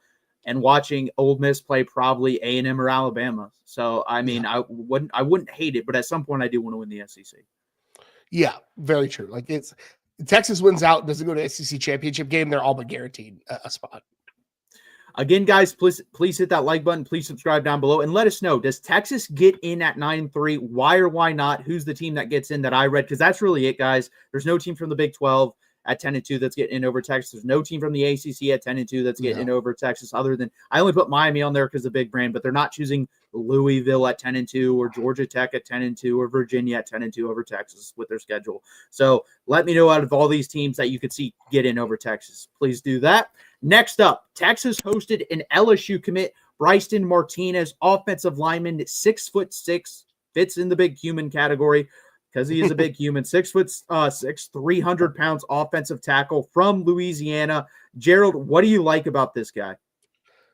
and watching Ole Miss play probably A&M or Alabama. So, I mean, I wouldn't hate it, but at some point I do want to win the SEC. Yeah, very true. Like it's Texas wins out, doesn't go to SEC championship game. They're all but guaranteed a spot. Again, guys, please hit that like button. Please subscribe down below and let us know. Does Texas get in at 9-3? Why or why not? Who's the team that gets in that I read? Because that's really it, guys. There's no team from the Big 12. at 10-2 that's getting in over Texas. There's no team from the ACC at 10-2 that's getting in over Texas, other than I only put Miami on there because the big brand, but they're not choosing Louisville at 10-2 or Georgia Tech at 10-2 or Virginia at 10-2 over Texas with their schedule. So let me know out of all these teams that you could see get in over Texas. Please do that. Next up, Texas hosted an LSU commit, Bryson Martinez, offensive lineman, 6'6", fits in the big human category because he is a big human. 6'6", 300 pounds, offensive tackle from Louisiana. Gerald, what do you like about this guy?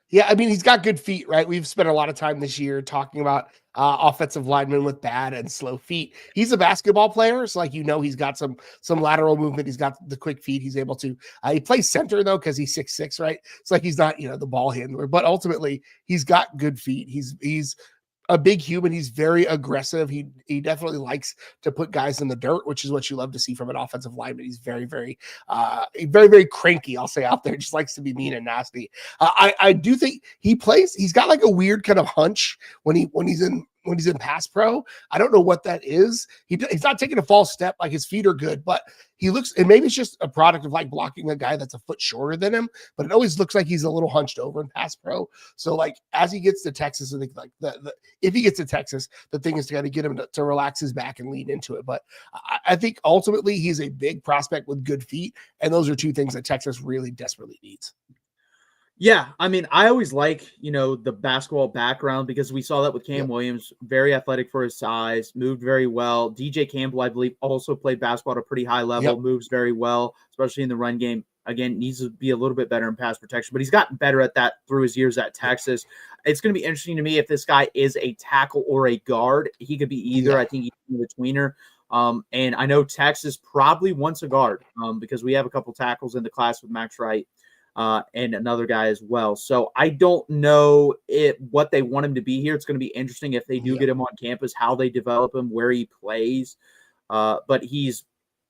Yeah, I mean, he's got good feet, right? We've spent a lot of time this year talking about offensive linemen with bad and slow feet. He's a basketball player, so he's got some lateral movement. He's got the quick feet. He's able to. He plays center though because he's 6'6", right? It's like he's not the ball handler, but ultimately he's got good feet. He's a big human. He's very aggressive. He definitely likes to put guys in the dirt, which is what you love to see from an offensive lineman. He's very, very, very cranky. I'll say out there, just likes to be mean and nasty. I do think he's got like a weird kind of hunch when he's in pass pro. I don't know what that is. He's not taking a false step. Like his feet are good, but he looks, and maybe it's just a product of like blocking a guy that's a foot shorter than him, but it always looks like he's a little hunched over in pass pro. So like as he gets to Texas, I think like if he gets to Texas, the thing is to kind of get him to relax his back and lean into it. But I think ultimately he's a big prospect with good feet. And those are two things that Texas really desperately needs. Yeah, I mean, I always like, the basketball background because we saw that with Cam Williams, very athletic for his size, moved very well. DJ Campbell, I believe, also played basketball at a pretty high level, moves very well, especially in the run game. Again, needs to be a little bit better in pass protection, but he's gotten better at that through his years at Texas. It's going to be interesting to me if this guy is a tackle or a guard. He could be either. Yeah. I think he's in the tweener. And I know Texas probably wants a guard because we have a couple tackles in the class with Max Wright. And another guy as well. So I don't know what they want him to be here. It's going to be interesting if they do get him on campus, how they develop him, where he plays. But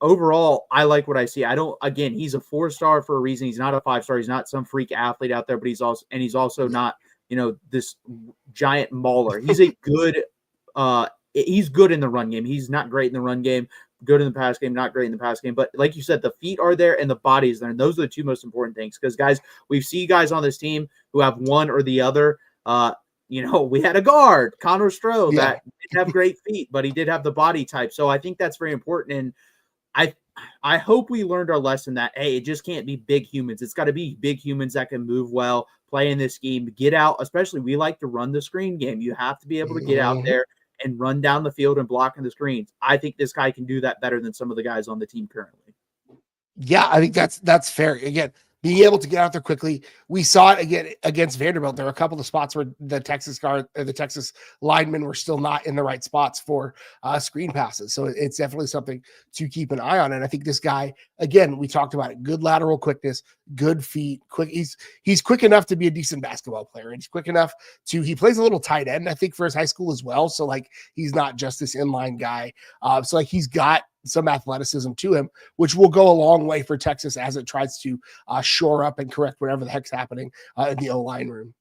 overall, I like what I see. He's a 4-star for a reason. He's not a 5-star. He's not some freak athlete out there, but he's also not, this giant mauler. He's a good, he's good in the run game. He's not great in the run game. Good in the pass game, not great in the pass game. But like you said, the feet are there and the body is there. And those are the two most important things. Because, guys, we see guys on this team who have one or the other. We had a guard, Connor Stroh, that didn't have great feet, but he did have the body type. So I think that's very important. And I hope we learned our lesson that, hey, it just can't be big humans. It's got to be big humans that can move well, play in this scheme, get out. Especially we like to run the screen game. You have to be able to get out there and run down the field and blocking the screens. I think this guy can do that better than some of the guys on the team currently. Yeah, I think that's fair. Again, being able to get out there quickly. We saw it again against Vanderbilt. There were a couple of spots where the Texas linemen were still not in the right spots for screen passes. So it's definitely something to keep an eye on. And I think this guy, again, we talked about it, good lateral quickness, good feet, quick. He's quick enough to be a decent basketball player. And he's quick enough he plays a little tight end, I think, for his high school as well. So like, he's not just this inline guy. So like, he's got some athleticism to him, which will go a long way for Texas as it tries to shore up and correct whatever the heck's happening in the O-line room.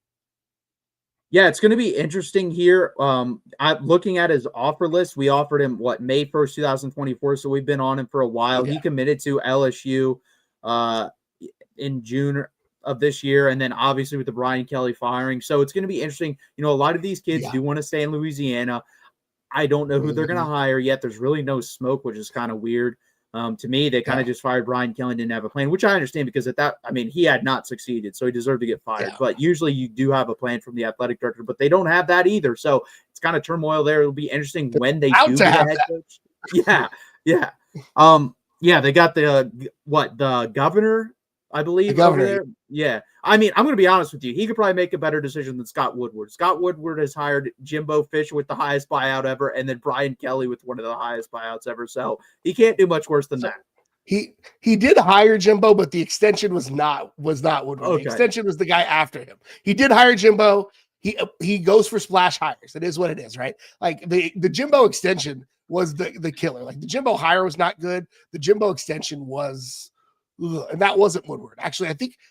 Yeah, it's going to be interesting here. I'm looking at his offer list. We offered him May 1st, 2024. So we've been on him for a while. Yeah. He committed to LSU in June of this year. And then obviously with the Brian Kelly firing. So it's going to be interesting. A lot of these kids do want to stay in Louisiana. I don't know who they're going to hire yet. There's really no smoke, which is kind of weird. To me, they kind of just fired Brian Kelly and didn't have a plan, which I understand because he had not succeeded, so he deserved to get fired. Yeah. But usually you do have a plan from the athletic director, but they don't have that either. So it's kind of turmoil there. It'll be interesting when they do get a head coach. Yeah. They got the governor, I believe, over there. Yeah. I'm going to be honest with you. He could probably make a better decision than Scott Woodward. Scott Woodward has hired Jimbo Fisher with the highest buyout ever, and then Brian Kelly with one of the highest buyouts ever. So he can't do much worse than that. He did hire Jimbo, but the extension was not Woodward. Okay. The extension was the guy after him. He did hire Jimbo. He goes for splash hires. It is what it is, right? Like the Jimbo extension was the killer. Like the Jimbo hire was not good. The Jimbo extension was. And that wasn't Woodward. Actually,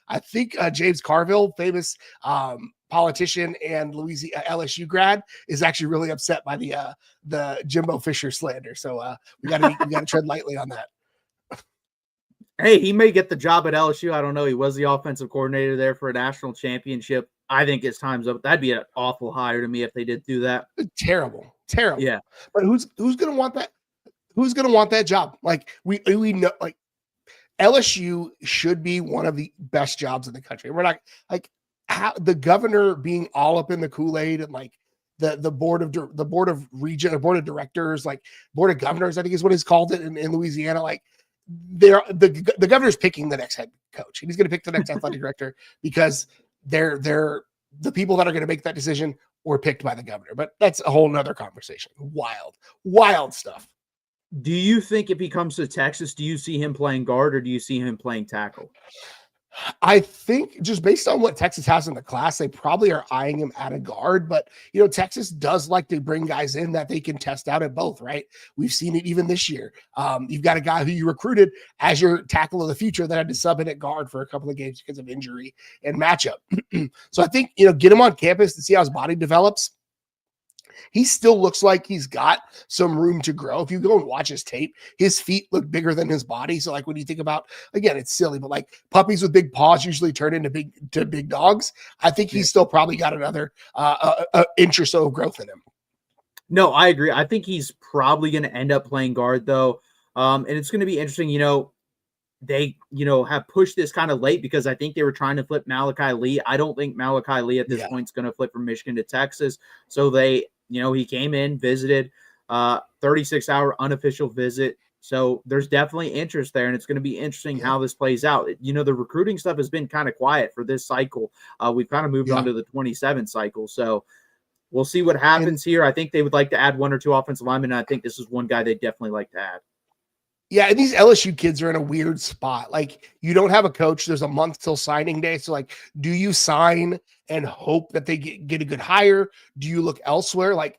I think James Carville, famous politician and LSU grad, is actually really upset by the Jimbo Fisher slander. So we got to tread lightly on that. Hey, he may get the job at LSU. I don't know. He was the offensive coordinator there for a national championship. I think his time's up. That'd be an awful hire to me if they did do that. Terrible. Yeah. But who's going to want that? Who's going to want that job? Like we know, like LSU should be one of the best jobs in the country. We're not like how the governor being all up in the Kool-Aid and like the board of directors, like board of governors, I think is what he's called it in Louisiana. Like the governor's picking the next head coach, and he's going to pick the next athletic director because they're the people that are going to make that decision were picked by the governor. But that's a whole nother conversation. Wild stuff. Do you think if he comes to Texas, do you see him playing guard or do you see him playing tackle? I think just based on what Texas has in the class, they probably are eyeing him at a guard. But, you know, Texas does like to bring guys in that they can test out at both, right? We've seen it even this year. You've got a guy who you recruited as your tackle of the future that had to sub in at guard for a couple of games because of injury and matchup. So I think, you know, get him on campus to see how his body develops. He still looks like he's got some room to grow. If you go and watch his tape, his feet look bigger than his body. So like when you think about, again, it's silly, but like puppies with big paws usually turn into big dogs. I think he's still probably got another inch or so of growth in him. No, I agree. I think he's probably going to end up playing guard though. And it's going to be interesting, you know, they, you know, have pushed this kind of late because I think they were trying to flip Malachi Lee. I don't think Malachi Lee at this point is going to flip from Michigan to Texas. So they, you know, he came in, visited, 36-hour unofficial visit. So there's definitely interest there, and it's going to be interesting how this plays out. You know, the recruiting stuff has been kind of quiet for this cycle. We've kind of moved on to the 27 cycle. So we'll see what happens here. I think they would like to add one or two offensive linemen, and I think this is one guy they definitely like to add. Yeah, and these LSU kids are in a weird spot. Like, you don't have a coach. There's a month till signing day. So, like, do you sign and hope that they get a good hire? Do you look elsewhere? Like,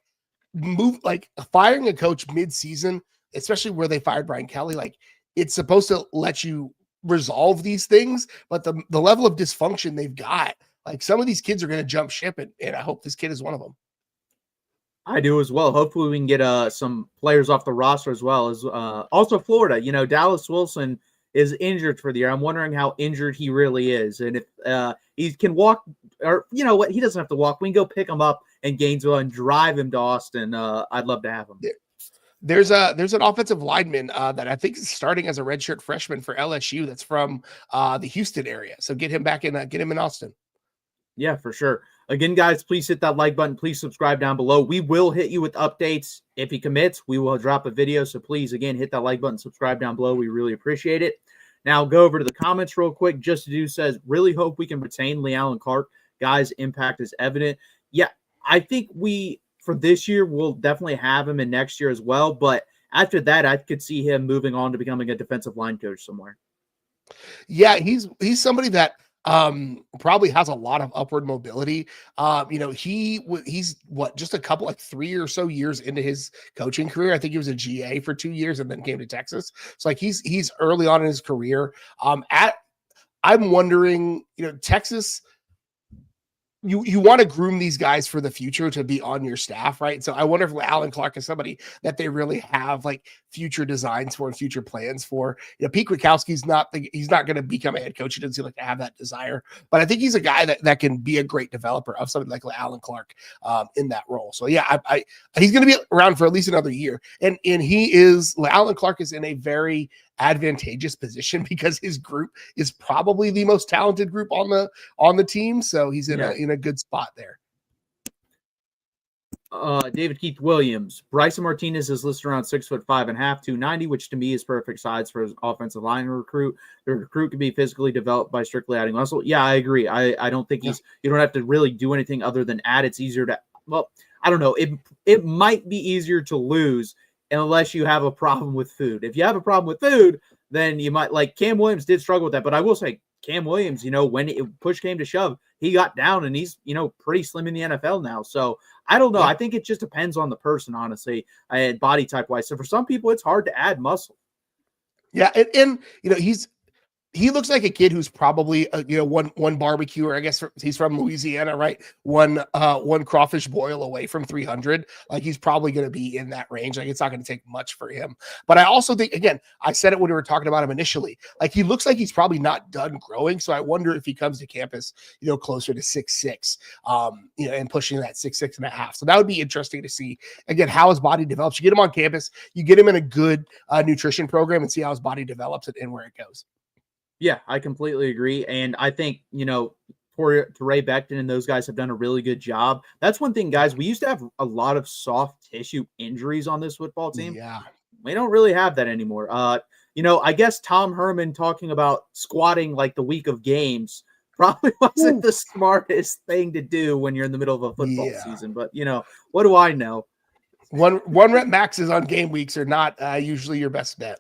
firing a coach mid-season, especially where they fired Brian Kelly, like, it's supposed to let you resolve these things. But the level of dysfunction they've got, like, some of these kids are going to jump ship, and I hope this kid is one of them. I do as well. Hopefully we can get some players off the roster as well as also Florida. You know, Dallas Wilson is injured for the year. I'm wondering how injured he really is. And if he can walk, or you know what, he doesn't have to walk. We can go pick him up in Gainesville and drive him to Austin. I'd love to have him. There's an offensive lineman that I think is starting as a redshirt freshman for LSU that's from the Houston area. So get him back in, get him in Austin. Yeah, for sure. Again, guys, please hit that like button. Please subscribe down below. We will hit you with updates. If he commits, we will drop a video. So please, again, hit that like button, subscribe down below. We really appreciate it. Now, go over to the comments real quick. Just to do says, really hope we can retain Le'Allen Clark. Guys, impact is evident. Yeah, I think for this year, we'll definitely have him in next year as well. But after that, I could see him moving on to becoming a defensive line coach somewhere. Yeah, he's somebody that probably has a lot of upward mobility. You know, he's just a couple, like 3 or so years into his coaching career. I think he was a GA for 2 years and then came to Texas. So like he's early on in his career. I'm wondering, you know, Texas, you want to groom these guys for the future to be on your staff, right? So I wonder if Alan Clark is somebody that they really have like future designs for and future plans for. You know, Pete Kwiatkowski's he's not going to become a head coach. He doesn't seem like to have that desire, but I think he's a guy that can be a great developer of something like Alan Clark in that role. So yeah, he's going to be around for at least another year, and Alan Clark is in a very advantageous position because his group is probably the most talented group on the team. So he's in a good spot there. David Keith Williams, Bryson Martinez is listed around 6'5.5", 290, which to me is perfect size for his offensive line recruit. The recruit can be physically developed by strictly adding muscle. Yeah, I agree. I don't think you don't have to really do anything other than add. It's easier to, well, I don't know. It might be easier to lose unless you have a problem with food. If you have a problem with food, then you might, like Cam Williams did struggle with that. But I will say Cam Williams, you know, when push came to shove, he got down and he's, you know, pretty slim in the NFL now. So I don't know. I think it just depends on the person, honestly, body type wise. So for some people, it's hard to add muscle. Yeah. And you know, he looks like a kid who's probably one barbecuer. I guess he's from Louisiana, right? One crawfish boil away from 300. Like he's probably going to be in that range. Like it's not going to take much for him. But I also think, again, I said it when we were talking about him initially. Like he looks like he's probably not done growing. So I wonder if he comes to campus, closer to 6'6", and pushing that 6'6.5". So that would be interesting to see again how his body develops. You get him on campus, you get him in a good nutrition program, and see how his body develops and where it goes. Yeah, I completely agree. And I think, Ray Becton and those guys have done a really good job. That's one thing, guys. We used to have a lot of soft tissue injuries on this football team. Yeah. We don't really have that anymore. I guess Tom Herman talking about squatting like the week of games probably wasn't the smartest thing to do when you're in the middle of a football season. But, what do I know? One rep maxes on game weeks are not usually your best bet.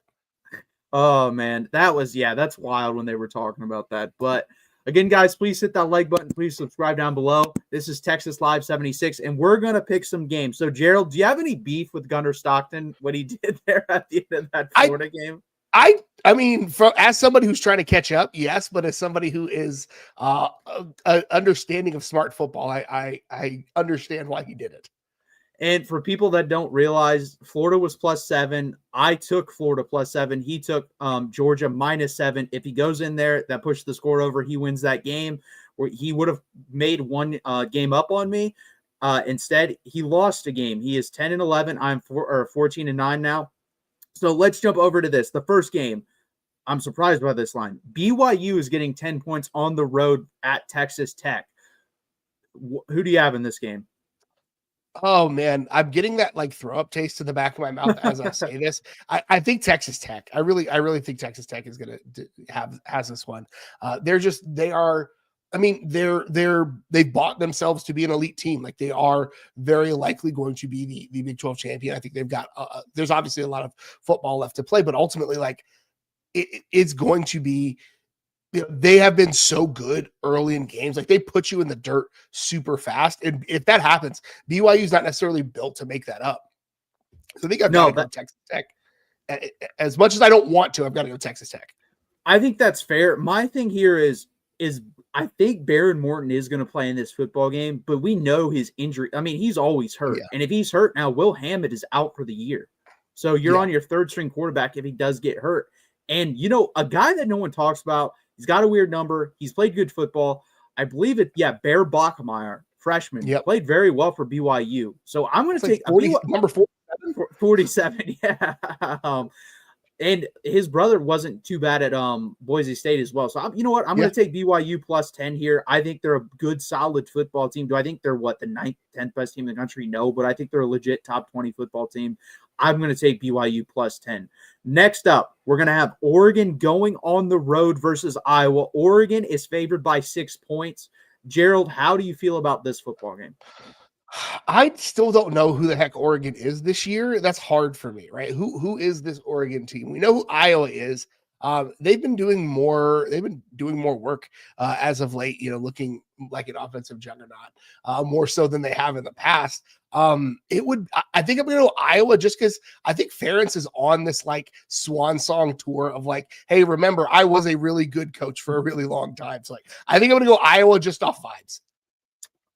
Oh, man, that's wild when they were talking about that. But again, guys, please hit that like button. Please subscribe down below. This is Texas Live 76, and we're going to pick some games. So, Gerald, do you have any beef with Gunnar Stockton, what he did there at the end of that Florida game? I mean, as somebody who's trying to catch up, yes, but as somebody who is understanding of smart football, I understand why he did it. And for people that don't realize, Florida was +7. I took Florida +7. He took Georgia -7. If he goes in there, that pushed the score over, he wins that game. Where he would have made one game up on me. Instead, he lost a game. He is 10-11. I'm 14-9 now. So let's jump over to this. The first game, I'm surprised by this line. BYU is getting 10 points on the road at Texas Tech. Who do you have in this game? Oh man, I'm getting that like throw up taste in the back of my mouth as I say this. I think Texas Tech. I really think Texas Tech is going to has this one. They've bought themselves to be an elite team. Like they are very likely going to be the Big 12 champion. I think they've got. There's obviously a lot of football left to play, but ultimately, like it's going to be. They have been so good early in games. Like they put you in the dirt super fast. And if that happens, BYU is not necessarily built to make that up. So I think I've got to go Texas Tech. As much as I don't want to, I've got to go Texas Tech. I think that's fair. My thing here is I think Baron Morton is going to play in this football game, but we know his injury. I mean, he's always hurt. Yeah. And if he's hurt now, Will Hammond is out for the year. So you're on your third string quarterback if he does get hurt. And, a guy that no one talks about, he's got a weird number. He's played good football. I believe it. Yeah, Bear Bachmeier, freshman, played very well for BYU. So I'm going to take number 47. 47, yeah. And his brother wasn't too bad at Boise State as well. So I'm going to take BYU +10 here. I think they're a good, solid football team. Do I think they're the 9th, 10th best team in the country? No, but I think they're a legit top 20 football team. I'm going to take BYU +10. Next up, we're going to have Oregon going on the road versus Iowa. Oregon is favored by 6 points. Gerald, how do you feel about this football game? I still don't know who the heck Oregon is this year. That's hard for me, right? Who is this Oregon team? We know who Iowa is. They've been doing more work as of late, looking like an offensive juggernaut, more so than they have in the past. I think I'm going to go Iowa just because I think Ferentz is on this like swan song tour of like, hey, remember, I was a really good coach for a really long time. So like, I think I'm going to go Iowa just off vibes.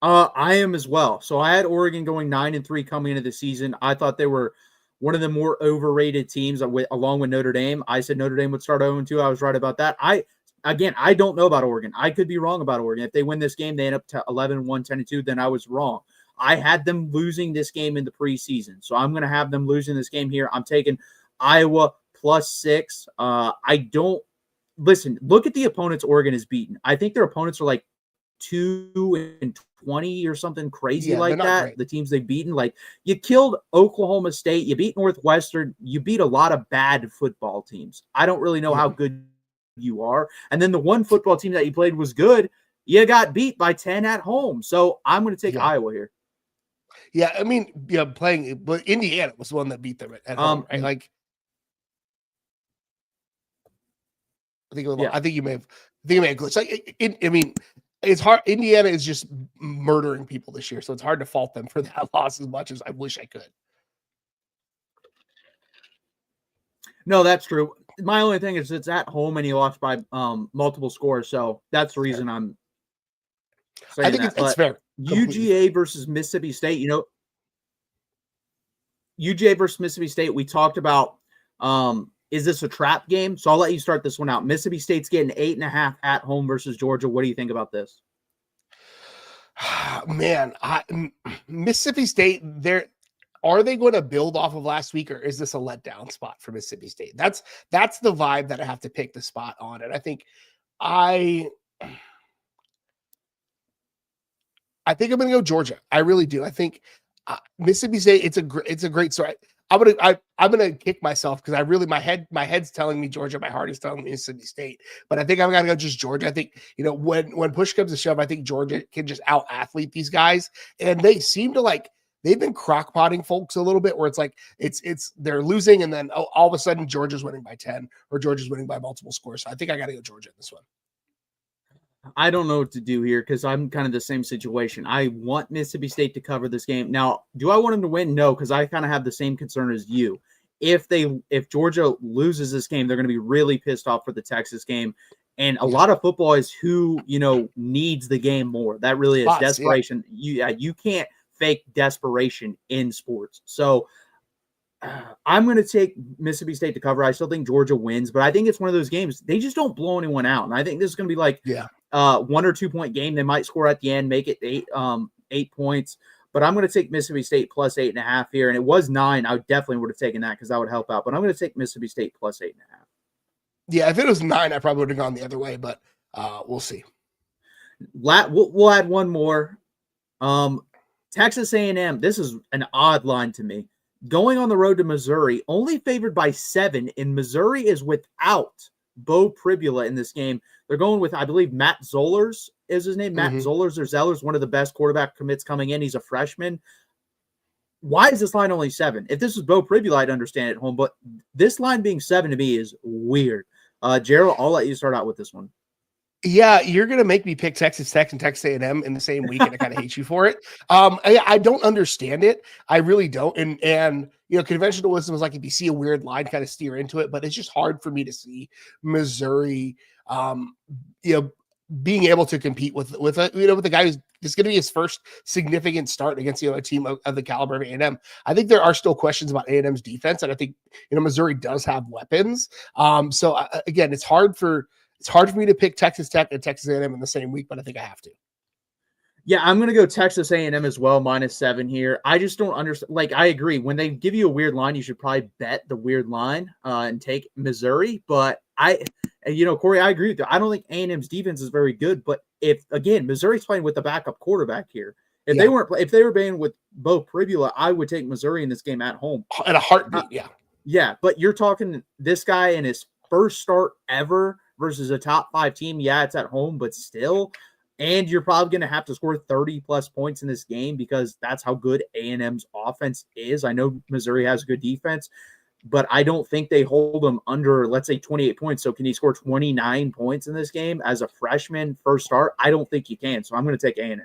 I am as well. So I had Oregon going 9-3 coming into the season. I thought they were one of the more overrated teams along with Notre Dame. I said Notre Dame would start 0-2. I was right about that. I don't know about Oregon. I could be wrong about Oregon. If they win this game, they end up to 11-1, 10-2, then I was wrong. I had them losing this game in the preseason. So I'm going to have them losing this game here. I'm taking Iowa +6. Look at the opponents Oregon has beaten. I think their opponents are like 2-20 or something crazy like that. Great. The teams they've beaten, like you killed Oklahoma State, you beat Northwestern, you beat a lot of bad football teams. I don't really know how good you are. And then the one football team that you played was good. You got beat by 10 at home. So I'm going to take Iowa here. Yeah, I mean, but Indiana was the one that beat them at home, right? Like, I think you may have glitched. Like, it's hard. Indiana is just murdering people this year, so it's hard to fault them for that loss as much as I wish I could. No, that's true. my only thing is it's at home and he lost by multiple scores, so that's the reason I'm saying I think that. it's fair. UGA versus Mississippi State, UGA versus Mississippi State, we talked about is this a trap game? So I'll let you start this one out. Mississippi State's getting 8.5 at home versus Georgia. What do you think about this? Man, Mississippi State, are they going to build off of last week, or is this a letdown spot for Mississippi State? That's the vibe that I have to pick the spot on. And I think I'm going to go Georgia. I really do. I think Mississippi State, it's a great story. I'm gonna kick myself because my head's telling me Georgia, my heart is telling me Mississippi State, but I think I'm gonna go just Georgia. I think when push comes to shove, I think Georgia can just out athlete these guys, and they seem to they've been crockpotting folks a little bit where it's like they're losing and then all of a sudden Georgia's winning by 10 or Georgia's winning by multiple scores. So I think I got to go Georgia in this one. I don't know what to do here because I'm kind of the same situation. I want Mississippi State to cover this game. Now, do I want them to win? No, because I kind of have the same concern as you. If Georgia loses this game, they're going to be really pissed off for the Texas game. And a lot of football is who, needs the game more. That really is desperation. Yeah. You can't fake desperation in sports. So I'm going to take Mississippi State to cover. I still think Georgia wins, but I think it's one of those games. They just don't blow anyone out. And I think this is going to be 1 or 2 point game. They might score at the end, make it 8 points. But I'm going to take Mississippi State plus 8.5 here. And it was 9. I definitely would have taken that because that would help out. But I'm going to take Mississippi State plus 8.5. Yeah, if it was 9, I probably would have gone the other way. But we'll see. We'll add one more. Texas A&M. This is an odd line to me. Going on the road to Missouri, only favored by 7, and Missouri is without Bo Pribula in this game. They're going with, I believe, Matt Zollers is his name. Matt Zollers or Zellers, one of the best quarterback commits coming in. He's a freshman. Why is this line only 7? If this was Bo Pribula, I'd understand it at home, but this line being 7 to me is weird. Gerald, I'll let you start out with this one. Yeah, you're going to make me pick Texas Tech and Texas A&M in the same week, and I kind of hate you for it. I don't understand it. I really don't. And conventional wisdom is like if you see a weird line, kind of steer into it. But it's just hard for me to see Missouri, being able to compete with the guy who's it's going to be his first significant start against a team of the caliber of A&M. I think there are still questions about A&M's defense, and I think Missouri does have weapons. So again, it's hard for me to pick Texas Tech and Texas A&M in the same week, but I think I have to. Yeah, I'm going to go Texas A&M as well, -7 here. I just don't understand. I agree. When they give you a weird line, you should probably bet the weird line and take Missouri. But Corey, I agree with you. I don't think A&M's defense is very good. But Missouri's playing with the backup quarterback here. If they were playing with Bo Pribula, I would take Missouri in this game at home. At a heartbeat, Yeah, but you're talking this guy in his first start ever versus a top 5 team. Yeah, it's at home, but still. And you're probably going to have to score 30-plus points in this game because that's how good A&M's offense is. I know Missouri has a good defense, but I don't think they hold them under, let's say, 28 points. So can he score 29 points in this game as a freshman first start? I don't think you can. So I'm going to take A&M.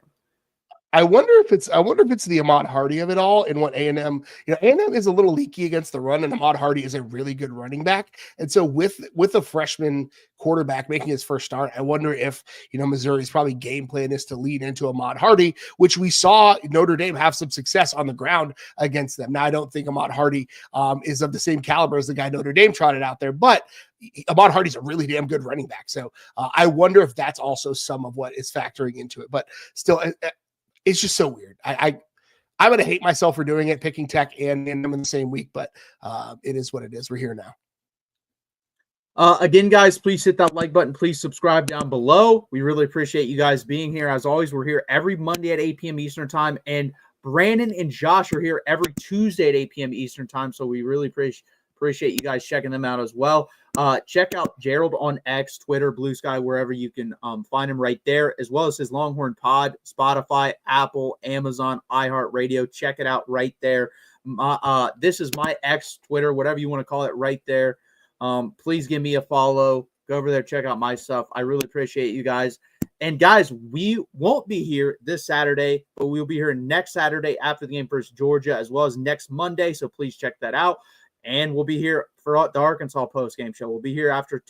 I wonder if it's the Ahmad Hardy of it all and what A&M, A&M is a little leaky against the run, and Ahmad Hardy is a really good running back. And so with a freshman quarterback making his first start, I wonder if, Missouri's probably game plan is to lean into Ahmad Hardy, which we saw Notre Dame have some success on the ground against them. Now, I don't think Ahmad Hardy is of the same caliber as the guy Notre Dame trotted out there, but Ahmad Hardy's a really damn good running back. So I wonder if that's also some of what is factoring into it. But still, it's just so weird. I'm going to hate myself for doing it, picking Tech and them in the same week, but it is what it is. We're here now. Again, guys, please hit that like button. Please subscribe down below. We really appreciate you guys being here. As always, we're here every Monday at 8 p.m. Eastern time, and Brandon and Josh are here every Tuesday at 8 p.m. Eastern time, so we really appreciate you guys checking them out as well. Check out Gerald on X, Twitter, Blue Sky, wherever you can find him right there, as well as his Longhorn Pod, Spotify, Apple, Amazon, iHeartRadio. Check it out right there. This is my X, Twitter, whatever you want to call it, right there. Please give me a follow. Go over there, check out my stuff. I really appreciate you guys. And guys, we won't be here this Saturday, but we'll be here next Saturday after the game versus Georgia, as well as next Monday. So please check that out. And we'll be here for the Arkansas post-game show. We'll be here after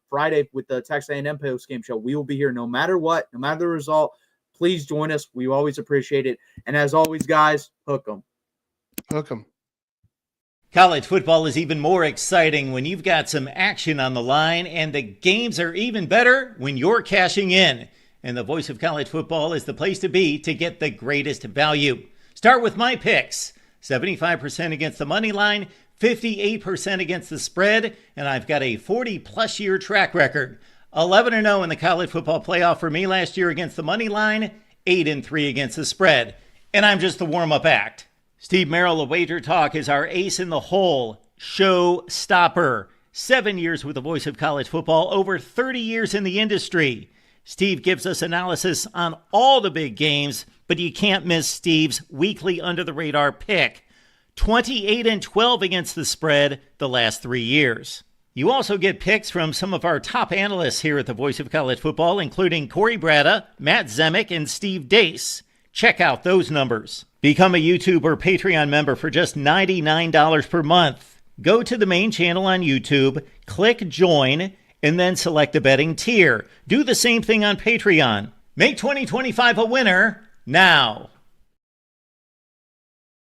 Friday with the Texas A&M post-game show. We will be here no matter what, no matter the result. Please join us. We always appreciate it. And as always, guys, hook 'em. Hook 'em. College football is even more exciting when you've got some action on the line, and the games are even better when you're cashing in. And the Voice of College Football is the place to be to get the greatest value. Start with my picks. 75% against the money line, 58% against the spread, and I've got a 40-plus year track record. 11-0 in the college football playoff for me last year against the money line, 8-3 against the spread. And I'm just the warm-up act. Steve Merrill of Wager Talk is our ace in the hole, show stopper. 7 years with the Voice of College Football, over 30 years in the industry. Steve gives us analysis on all the big games, but you can't miss Steve's weekly under-the-radar pick. 28-12 against the spread the last 3 years. You also get picks from some of our top analysts here at the Voice of College Football, including Corey Bratta, Matt Zemek, and Steve Dace. Check out those numbers. Become a YouTube or Patreon member for just $99 per month. Go to the main channel on YouTube, click join, and then select the betting tier. Do the same thing on Patreon. Make 2025 a winner now.